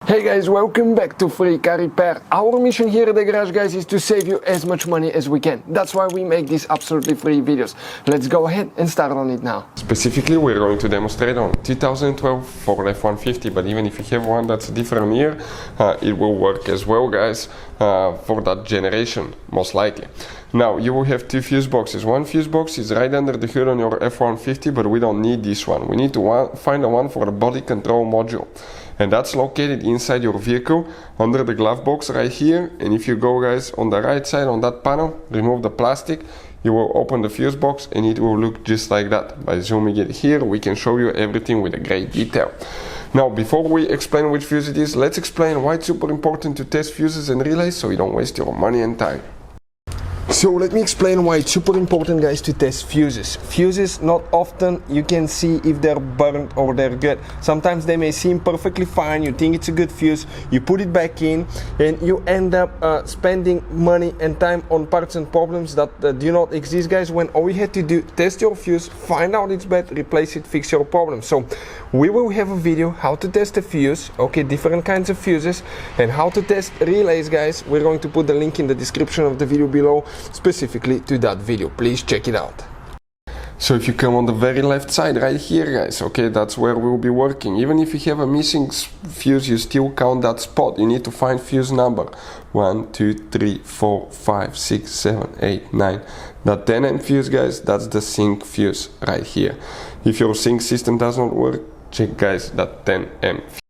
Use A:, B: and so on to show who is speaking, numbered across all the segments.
A: Hey guys, welcome back to Free Car Repair. Our mission here at the garage, guys, is to save you as much money as we can. That's why we make these absolutely free videos. Let's go ahead and start on it now.
B: Specifically, we're going to demonstrate on 2012 Ford F-150, but even if you have one that's a different year, it will work as well, guys, for that generation, most likely. Now, you will have two fuse boxes. One fuse box is right under the hood on your F-150, but we don't need this one. We need to find the one for the body control module. And that's located inside your vehicle under the glove box right here. And if you go, guys, on the right side on that panel, remove the plastic, you will open the fuse box and it will look just like that. By zooming it here, we can show you everything with a great detail. Now, before we explain which fuse it is, let's explain why it's super important to test fuses and relays so you don't waste your money and time.
A: So let me explain why it's super important, guys, to test fuses. Fuses, not often you can see if they're burnt or they're good. Sometimes they may seem perfectly fine, you think it's a good fuse, you put it back in and you end up spending money and time on parts and problems that do not exist, guys, when all you had to do, test your fuse, find out it's bad, replace it, fix your problem. So we will have a video how to test a fuse, okay, different kinds of fuses, and how to test relays, guys. We're going to put the link in the description of the video below, specifically to that video. Please check it out.
B: So if you come on the very left side right here, guys, okay, that's where we'll be working. Even if you have a missing fuse, you still count that spot. You need to find fuse number 1, 2, 3, 4, 5, 6, 7, 8, 9. That 10M fuse, guys, that's the sync fuse right here. If your sync system does not work, check, guys, that 10M fuse.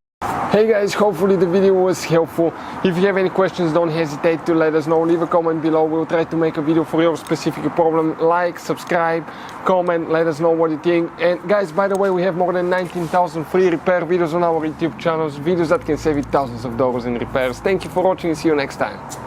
A: Hey guys, hopefully the video was helpful. If you have any questions, don't hesitate to let us know. Leave a comment below. We'll try to make a video for your specific problem. Like, subscribe, comment, let us know what you think. And guys, by the way, we have more than 19,000 free repair videos on our YouTube channels, videos that can save you thousands of dollars in repairs. Thank you for watching and see you next time.